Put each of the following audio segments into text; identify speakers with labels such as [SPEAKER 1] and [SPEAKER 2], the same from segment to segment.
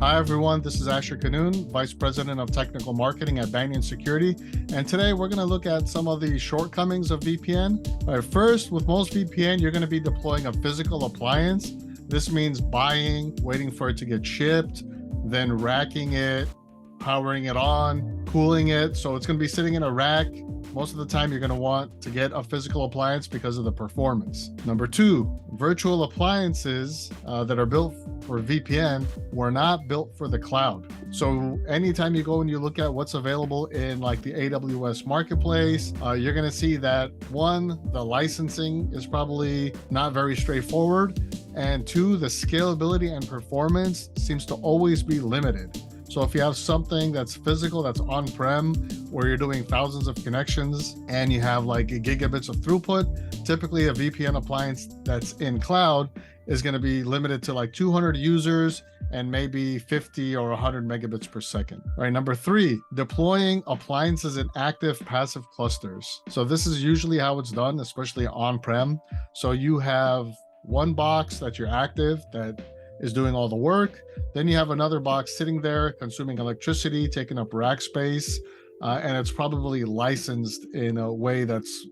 [SPEAKER 1] Hi everyone, this is Asher Kanoon, Vice President of Technical Marketing at Banyan Security, and today we're going to look at some of the shortcomings of VPN. All right, first, with most VPN, you're going to be deploying a physical appliance. This means buying, waiting for it to get shipped, then racking it, powering it on, cooling it. So it's going to be sitting in a rack. Most of the time, you're going to want to get a physical appliance because of the performance. Number two, virtual appliances that are built for VPN were not built for the cloud. So anytime you go and you look at what's available in like the AWS marketplace, you're going to see that one, the licensing is probably not very straightforward. And two, the scalability and performance seems to always be limited. So if you have something that's physical, that's on-prem, where you're doing thousands of connections and you have like gigabits of throughput, typically a VPN appliance that's in cloud is going to be limited to like 200 users and maybe 50 or 100 megabits per second. All right, number three, deploying appliances in active passive clusters. So this is usually how it's done, especially on-prem. So you have one box that you're active that is doing all the work. Then you have another box sitting there consuming electricity, taking up rack space, and it's probably licensed in a way that's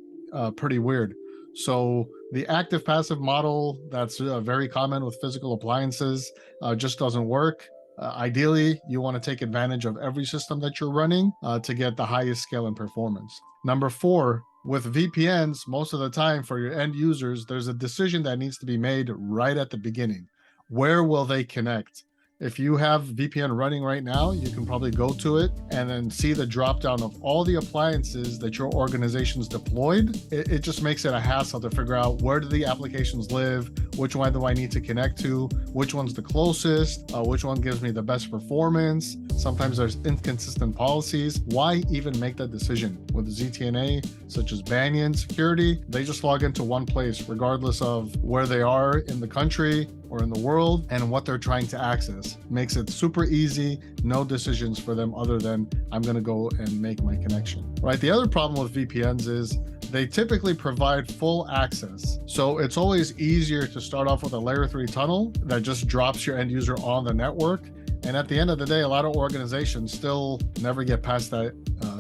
[SPEAKER 1] pretty weird. So the active passive model that's very common with physical appliances just doesn't work. Ideally, you want to take advantage of every system that you're running to get the highest scale and performance. Number four, with VPNs, most of the time for your end users, there's a decision that needs to be made right at the beginning. Where will they connect? If you have VPN running right now, you can probably go to it and then see the drop down of all the appliances that your organization's deployed. It just makes it a hassle to figure out where do the applications live, which one do I need to connect to, which one's the closest, which one gives me the best performance. Sometimes there's inconsistent policies. Why even make that decision? With ZTNA, such as Banyan Security, they just log into one place regardless of where they are in the country or in the world and what they're trying to access. Makes it super easy, no decisions for them other than I'm gonna go and make my connection, right? The other problem with VPNs is they typically provide full access. So it's always easier to start off with a layer 3 tunnel that just drops your end user on the network. And at the end of the day, a lot of organizations still never get past that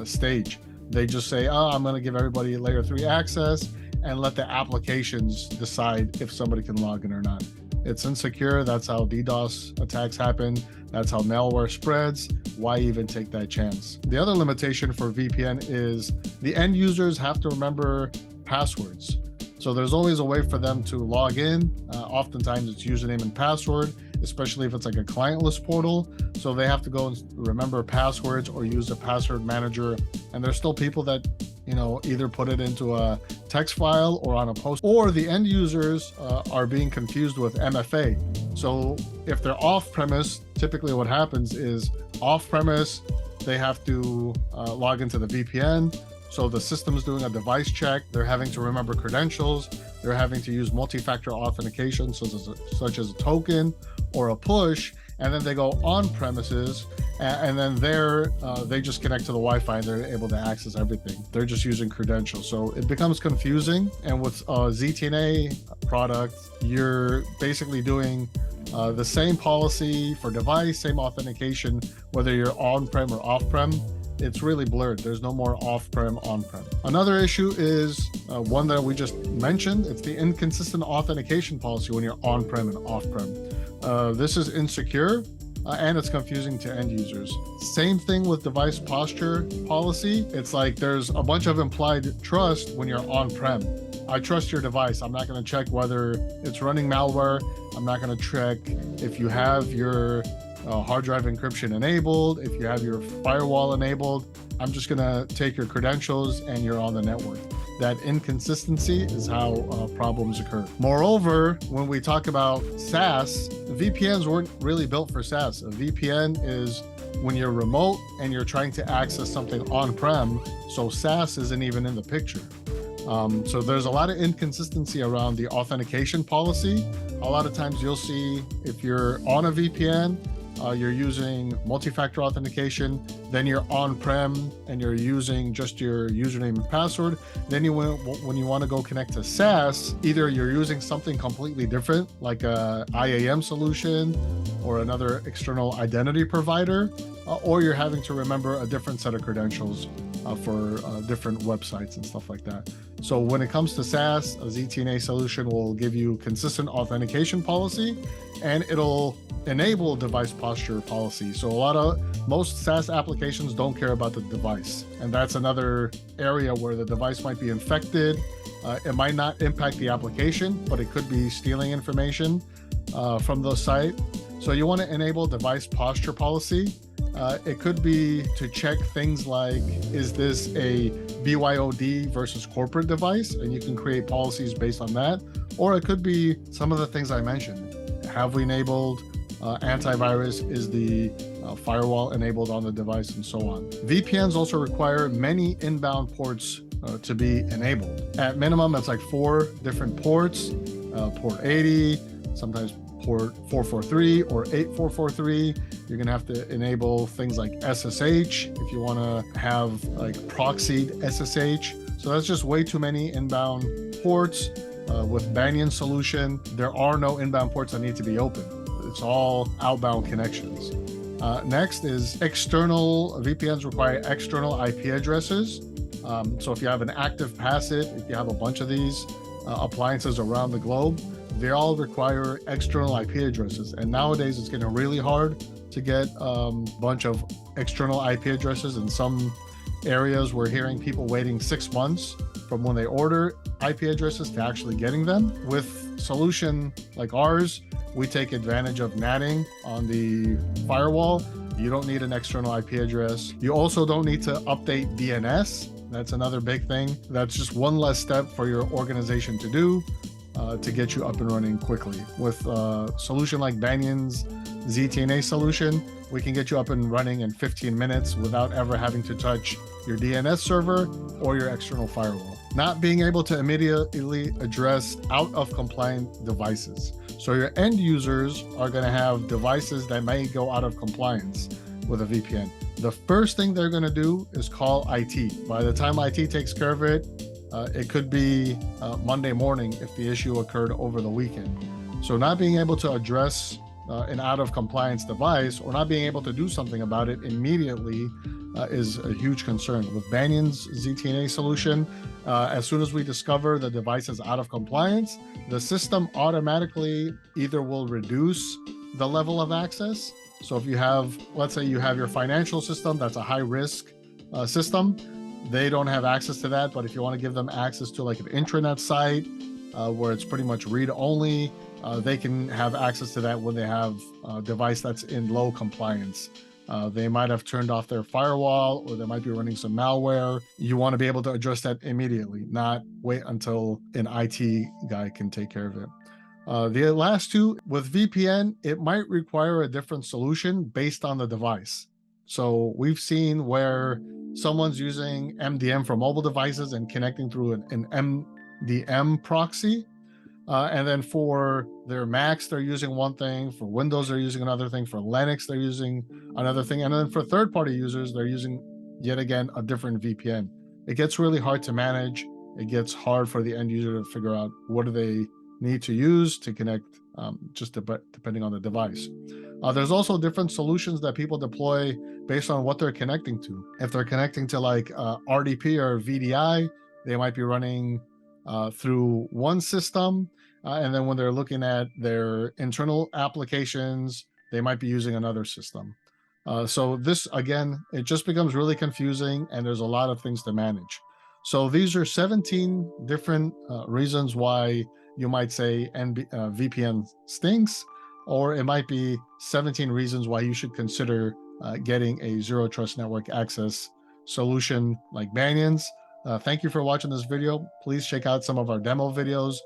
[SPEAKER 1] stage. They just say, oh, I'm gonna give everybody layer 3 access and let the applications decide if somebody can log in or not. It's insecure. That's how DDoS attacks happen. That's how malware spreads. Why even take that chance? The other limitation for VPN is the end users have to remember passwords. So there's always a way for them to log in. Oftentimes it's username and password, especially if it's like a clientless portal. So they have to go and remember passwords or use a password manager. And there's still people that, either put it into a text file or on a post, or the end users are being confused with MFA. So if they're off-premise, typically what happens is off-premise, they have to log into the VPN. So the system's doing a device check. They're having to remember credentials. They're having to use multi-factor authentication, such as a token or a push. And then they go on premises, and then they just connect to the Wi-Fi and they're able to access everything. They're just using credentials. So it becomes confusing. And with a ZTNA product, you're basically doing the same policy for device, same authentication, whether you're on-prem or off-prem. It's really blurred. There's no more off-prem, on-prem. Another issue is one that we just mentioned. It's the inconsistent authentication policy when you're on-prem and off-prem. This is insecure and it's confusing to end users. Same thing with device posture policy. It's like there's a bunch of implied trust when you're on-prem. I trust your device. I'm not going to check whether it's running malware. I'm not going to check if you have your hard drive encryption enabled, if you have your firewall enabled. I'm just going to take your credentials and you're on the network. That inconsistency is how problems occur. Moreover, when we talk about SaaS, VPNs weren't really built for SaaS. A VPN is when you're remote and you're trying to access something on-prem, so SaaS isn't even in the picture. So there's a lot of inconsistency around the authentication policy. A lot of times you'll see if you're on a VPN, you're using multi-factor authentication, then you're on-prem and you're using just your username and password. Then when you want to go connect to SaaS, either you're using something completely different, like a IAM solution or another external identity provider, or you're having to remember a different set of credentials for different websites and stuff like that. So when it comes to SaaS, a ZTNA solution will give you consistent authentication policy, and it'll enable device posture policy. So most SaaS applications don't care about the device. And that's another area where the device might be infected. It might not impact the application, but it could be stealing information from the site. So you want to enable device posture policy. It could be to check things like, is this a BYOD versus corporate device? And you can create policies based on that. Or it could be some of the things I mentioned. Have we enabled antivirus? Is the firewall enabled on the device, and so on. VPNs also require many inbound ports to be enabled. At minimum, it's like 4 different ports, port 80, sometimes port 443 or 8443. You're gonna have to enable things like SSH if you wanna have like proxied SSH. So that's just way too many inbound ports. With Banyan solution, there are no inbound ports that need to be open. It's all outbound connections. Next is external. VPNs require external IP addresses. So if you have an active passive, if you have a bunch of these appliances around the globe, they all require external IP addresses. And nowadays it's getting really hard to get a bunch of external IP addresses. In some areas, we're hearing people waiting 6 months from when they order IP addresses to actually getting them. With solution like ours, we take advantage of NATing on the firewall. You don't need an external IP address. You also don't need to update DNS. That's another big thing. That's just one less step for your organization to do to get you up and running quickly. With a solution like Banyan's ZTNA solution, we can get you up and running in 15 minutes without ever having to touch your DNS server or your external firewall. Not being able to immediately address out of compliant devices. So your end users are going to have devices that may go out of compliance with a VPN. The first thing they're going to do is call IT. By the time IT takes care of it, it could be Monday morning if the issue occurred over the weekend. So not being able to address an out of compliance device or not being able to do something about it immediately is a huge concern. With Banyan's ZTNA solution, as soon as we discover the device is out of compliance, the system automatically either will reduce the level of access. So if you have, let's say you have your financial system, that's a high risk system, they don't have access to that. But if you want to give them access to like an intranet site where it's pretty much read only, they can have access to that when they have a device that's in low compliance. They might have turned off their firewall, or they might be running some malware. You want to be able to address that immediately, not wait until an IT guy can take care of it. The last two, with VPN, it might require a different solution based on the device. So we've seen where someone's using MDM for mobile devices and connecting through an MDM proxy. And then for their Macs, they're using one thing. For Windows, they're using another thing. For Linux, they're using another thing. And then for third-party users, they're using, yet again, a different VPN. It gets really hard to manage. It gets hard for the end user to figure out what do they need to use to connect, just depending on the device. There's also different solutions that people deploy based on what they're connecting to. If they're connecting to like RDP or VDI, they might be running through one system, and then when they're looking at their internal applications, they might be using another system. So this, again, it just becomes really confusing, and there's a lot of things to manage. So these are 17 different reasons why you might say VPN stinks, or it might be 17 reasons why you should consider getting a zero trust network access solution like Banyan's. Thank you for watching this video. Please check out some of our demo videos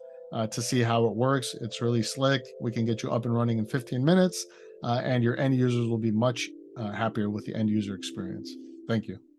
[SPEAKER 1] to see how it works. It's really slick. We can get you up and running in 15 minutes, and your end users will be much happier with the end user experience. Thank you.